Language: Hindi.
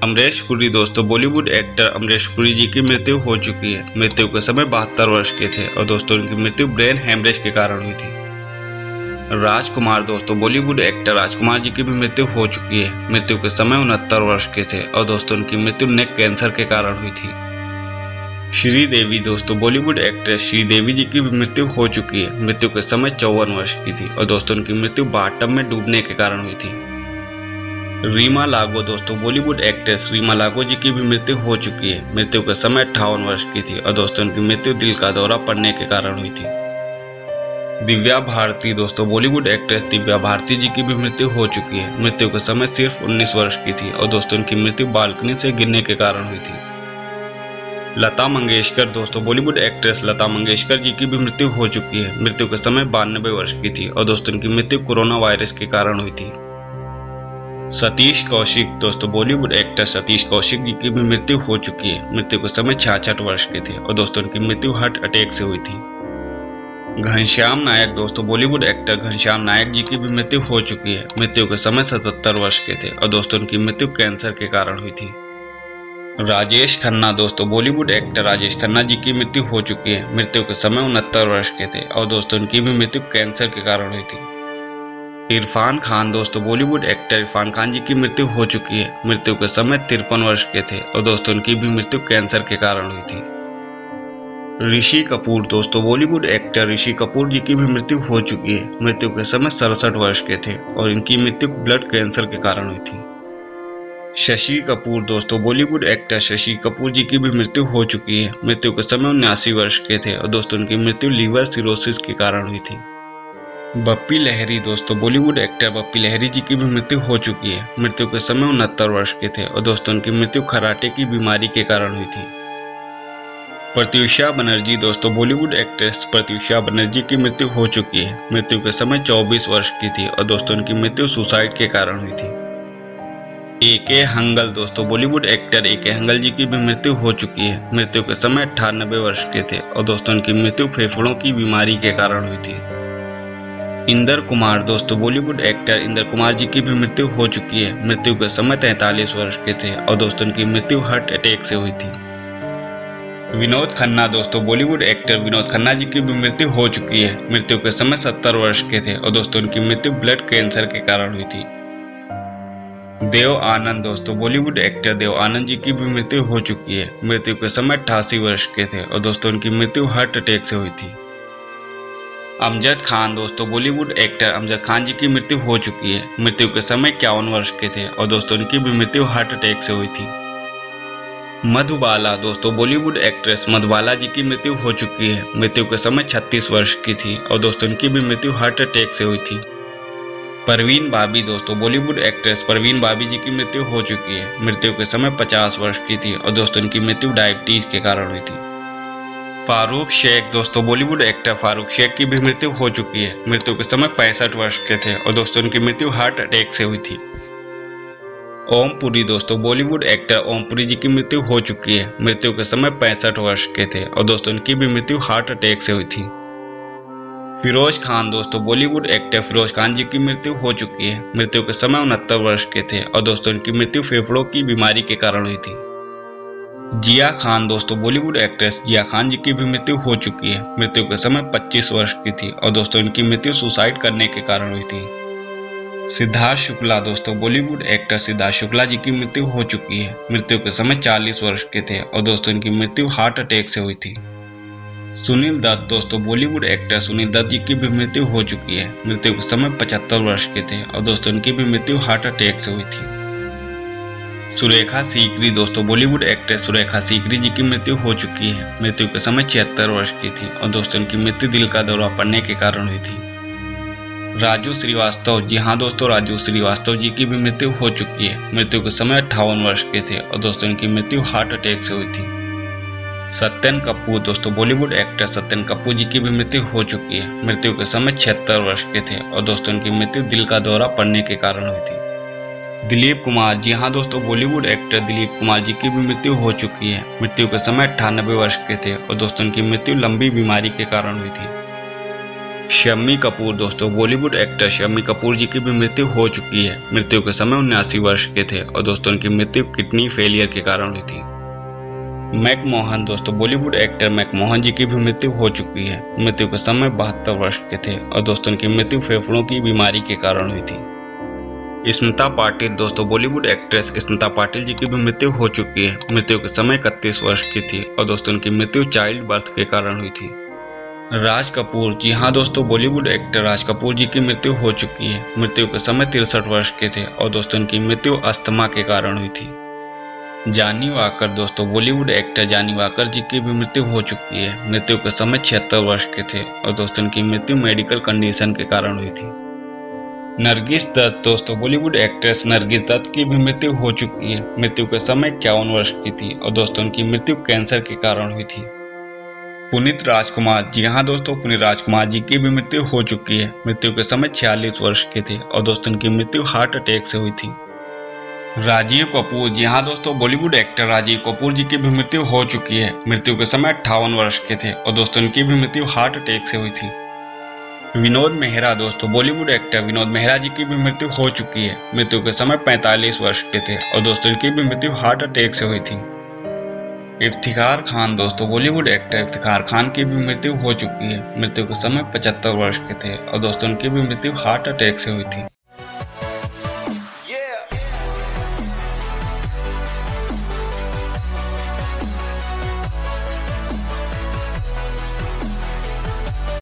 अमरीश पुरी दोस्तों बॉलीवुड एक्टर अमरीश पुरी जी की मृत्यु हो चुकी है। मृत्यु के समय 72 वर्ष के थे और दोस्तों उनकी मृत्यु ब्रेन हेमरेज के कारण हुई थी। राजकुमार दोस्तों बॉलीवुड एक्टर राजकुमार जी की भी मृत्यु हो चुकी है। मृत्यु के समय 69 वर्ष के थे और दोस्तों उनकी मृत्यु नेक कैंसर के कारण हुई थी। श्रीदेवी दोस्तों बॉलीवुड एक्ट्रेस श्रीदेवी जी की भी मृत्यु हो चुकी है। मृत्यु के समय 54 वर्ष की थी और दोस्तों उनकी मृत्यु बाथटब में डूबने के कारण हुई थी। रीमा लागो दोस्तों बॉलीवुड एक्ट्रेस रीमा लागो जी की भी मृत्यु हो चुकी है। मृत्यु के समय 58 वर्ष की थी और दोस्तों उनकी मृत्यु दिल का दौरा पड़ने के कारण हुई थी। दिव्या भारती दोस्तों बॉलीवुड एक्ट्रेस दिव्या भारती जी की भी मृत्यु हो चुकी है। मृत्यु के समय सिर्फ 19 वर्ष की थी और दोस्तों उनकी मृत्यु बालकनी से गिरने के कारण हुई थी। लता मंगेशकर दोस्तों बॉलीवुड एक्ट्रेस लता मंगेशकर जी की भी मृत्यु हो चुकी है। मृत्यु के समय 92 वर्ष की थी और दोस्तों उनकी मृत्यु कोरोना वायरस के कारण हुई थी। सतीश कौशिक दोस्तों बॉलीवुड एक्टर सतीश कौशिक जी की भी मृत्यु हो चुकी है। मृत्यु के समय 66 वर्ष के थे और दोस्तों उनकी मृत्यु हार्ट अटैक से हुई थी। घनश्याम नायक दोस्तों बॉलीवुड एक्टर घनश्याम नायक जी की भी मृत्यु हो चुकी है। मृत्यु के समय 77 वर्ष के थे और दोस्तों उनकी मृत्यु कैंसर के कारण हुई थी। राजेश खन्ना दोस्तों बॉलीवुड एक्टर राजेश खन्ना जी की मृत्यु हो चुकी है। मृत्यु के समय 69 वर्ष के थे और दोस्तों उनकी भी मृत्यु कैंसर के कारण हुई थी। इरफान खान दोस्तों बॉलीवुड एक्टर इरफान खान जी की मृत्यु हो चुकी है। मृत्यु के समय 53 वर्ष के थे और दोस्तों उनकी भी मृत्यु कैंसर के कारण हुई थी। ऋषि कपूर दोस्तों बॉलीवुड एक्टर ऋषि कपूर जी की भी मृत्यु हो चुकी है। मृत्यु के समय 67 वर्ष के थे और इनकी मृत्यु ब्लड कैंसर के कारण हुई थी। शशि कपूर दोस्तों बॉलीवुड एक्टर शशि कपूर जी की भी मृत्यु हो चुकी है। मृत्यु के समय 79 वर्ष के थे और दोस्तों उनकी मृत्यु लीवर सिरोसिस के कारण हुई थी। बप्पी लहरी दोस्तों बॉलीवुड एक्टर बप्पी लहरी जी की भी मृत्यु हो चुकी है। मृत्यु के समय 69 वर्ष के थे और दोस्तों उनकी मृत्यु खराटे की बीमारी के कारण हुई थी। प्रत्युषा बनर्जी दोस्तों बॉलीवुड एक्ट्रेस प्रत्युषा बनर्जी की मृत्यु हो चुकी है। मृत्यु के समय 24 वर्ष की थी और दोस्तों उनकी मृत्यु सुसाइड के कारण हुई थी। ए.के. हंगल दोस्तों बॉलीवुड एक्टर ए.के. हंगल जी की भी मृत्यु हो चुकी है। मृत्यु के समय 98 वर्ष के थे और दोस्तों उनकी मृत्यु फेफड़ों की बीमारी के कारण हुई थी। इंदर कुमार दोस्तों बॉलीवुड एक्टर इंदर कुमार जी की भी मृत्यु हो चुकी है। मृत्यु के समय 43 वर्ष के थे और दोस्तों उनकी मृत्यु हार्ट अटैक से हुई थी। विनोद खन्ना दोस्तों बॉलीवुड एक्टर विनोद खन्ना जी की भी मृत्यु हो चुकी है। मृत्यु के समय 70 वर्ष के थे और दोस्तों उनकी मृत्यु ब्लड कैंसर के कारण हुई थी। देव आनंद दोस्तों बॉलीवुड एक्टर देव आनंद जी की भी मृत्यु हो चुकी है। मृत्यु के समय 88 वर्ष के थे और दोस्तों उनकी मृत्यु हार्ट अटैक से हुई थी। अमजद खान दोस्तों बॉलीवुड एक्टर अमजद खान जी की मृत्यु हो चुकी है। मृत्यु के समय 51 वर्ष के थे और दोस्तों उनकी भी मृत्यु हार्ट अटैक से हुई थी। मधुबाला दोस्तों बॉलीवुड एक्ट्रेस मधुबाला जी की मृत्यु हो चुकी है। मृत्यु के समय 36 वर्ष की थी और दोस्तों उनकी भी मृत्यु हार्ट अटैक से हुई थी। परवीन बाबी दोस्तों बॉलीवुड एक्ट्रेस परवीन बाबी जी की मृत्यु हो चुकी है। मृत्यु के समय 50 वर्ष की थी और दोस्तों उनकी मृत्यु डायबिटीज के कारण हुई थी। फारूक शेख दोस्तों बॉलीवुड एक्टर फारूक शेख की भी मृत्यु हो चुकी है। मृत्यु के समय 65 वर्ष के थे और दोस्तों उनकी मृत्यु हार्ट अटैक से हुई थी। ओम पुरी दोस्तों बॉलीवुड एक्टर ओम पुरी जी की मृत्यु हो चुकी है। मृत्यु के समय 65 वर्ष के थे और दोस्तों उनकी भी मृत्यु हार्ट अटैक से हुई थी। फिरोज खान दोस्तों बॉलीवुड एक्टर फिरोज खान जी की मृत्यु हो चुकी है। मृत्यु के समय 69 वर्ष के थे और दोस्तों उनकी मृत्यु फेफड़ों की बीमारी के कारण हुई थी। जिया खान दोस्तों बॉलीवुड एक्ट्रेस जिया खान जी की भी मृत्यु हो चुकी है। मृत्यु के समय 25 वर्ष की थी और दोस्तों इनकी मृत्यु सुसाइड करने के कारण हुई थी। सिद्धार्थ शुक्ला दोस्तों बॉलीवुड एक्टर सिद्धार्थ शुक्ला जी की मृत्यु हो चुकी है। मृत्यु के समय 40 वर्ष के थे और दोस्तों इनकी मृत्यु हार्ट अटैक से हुई थी। सुनील दत्त दोस्तों बॉलीवुड एक्टर सुनील दत्त जी की भी मृत्यु हो चुकी है। मृत्यु के समय 75 वर्ष के थे और दोस्तों इनकी भी मृत्यु हार्ट अटैक से हुई थी। सुरेखा सीकरी दोस्तों बॉलीवुड एक्ट्रेस सुरेखा सीकरी जी की मृत्यु हो चुकी है। मृत्यु के समय 76 वर्ष की थी और दोस्तों उनकी मृत्यु दिल का दौरा पड़ने के कारण हुई थी। राजू श्रीवास्तव जी हाँ दोस्तों राजू श्रीवास्तव जी की भी मृत्यु हो चुकी है। मृत्यु के समय 58 वर्ष के थे और दोस्तों उनकी मृत्यु हार्ट अटैक से हुई थी। सत्यन कपूर दोस्तों बॉलीवुड एक्टर सत्यन कपूर जी की भी मृत्यु हो चुकी है। मृत्यु के समय 76 वर्ष के थे और दोस्तों उनकी मृत्यु दिल का दौरा पड़ने के कारण हुई थी। दिलीप कुमार जी हाँ दोस्तों बॉलीवुड एक्टर दिलीप कुमार जी की भी मृत्यु हो चुकी है। मृत्यु के समय 98 वर्ष के थे और दोस्तों उनकी मृत्यु लंबी बीमारी के कारण हुई थी। शम्मी कपूर दोस्तों, बॉलीवुड एक्टर शम्मी कपूर जी की भी मृत्यु हो चुकी है। मृत्यु के समय 79 वर्ष के थे और दोस्तों उनकी मृत्यु किडनी फेलियर के कारण हुई थी। मैकमोहन दोस्तों, बॉलीवुड एक्टर मैकमोहन जी की भी मृत्यु हो चुकी है। मृत्यु के समय 72 वर्ष के थे और दोस्तों उनकी मृत्यु फेफड़ों की बीमारी के कारण हुई थी। स्मिता पाटिल दोस्तों, बॉलीवुड एक्ट्रेस स्मिता पाटिल जी की भी मृत्यु हो चुकी है। मृत्यु के समय 31 वर्ष की थी और दोस्तों उनकी मृत्यु चाइल्ड बर्थ के कारण हुई थी। राज कपूर, जी हाँ दोस्तों, बॉलीवुड एक्टर राज कपूर जी की मृत्यु हो चुकी है। मृत्यु के समय 63 वर्ष के थे और दोस्तों उनकी मृत्यु अस्थमा के कारण हुई थी। जानी वाकर दोस्तों, बॉलीवुड एक्टर जानी वाकर जी की भी मृत्यु हो चुकी है। मृत्यु के समय 76 वर्ष के थे और दोस्तों उनकी मृत्यु मेडिकल कंडीशन के कारण हुई थी। नरगिस दत्त दोस्तों, बॉलीवुड एक्ट्रेस नरगिस दत्त की भी मृत्यु हो चुकी है। मृत्यु के समय 51 वर्ष की थी और दोस्तों उनकी मृत्यु कैंसर के कारण हुई थी। पुनीत राजकुमार, जी हाँ दोस्तों, पुनीत राजकुमार जी की भी मृत्यु हो चुकी है। मृत्यु के समय 46 वर्ष के थे और दोस्तों उनकी मृत्यु हार्ट अटैक से हुई थी। राजीव कपूर, जी हाँ दोस्तों, बॉलीवुड एक्टर राजीव कपूर जी की भी मृत्यु हो चुकी है। मृत्यु के समय 58 वर्ष के थे और दोस्तों उनकी भी मृत्यु हार्ट अटैक से हुई थी। विनोद मेहरा दोस्तों, बॉलीवुड एक्टर विनोद मेहरा जी की भी मृत्यु हो चुकी है। मृत्यु के समय 45 वर्ष के थे और दोस्तों उनकी भी मृत्यु हार्ट अटैक से हुई थी। इफ्तिखार खान दोस्तों, बॉलीवुड एक्टर इफ्तिखार खान की भी मृत्यु हो चुकी है। मृत्यु के समय 75 वर्ष के थे और दोस्तों उनकी भी मृत्यु हार्ट अटैक से हुई थी।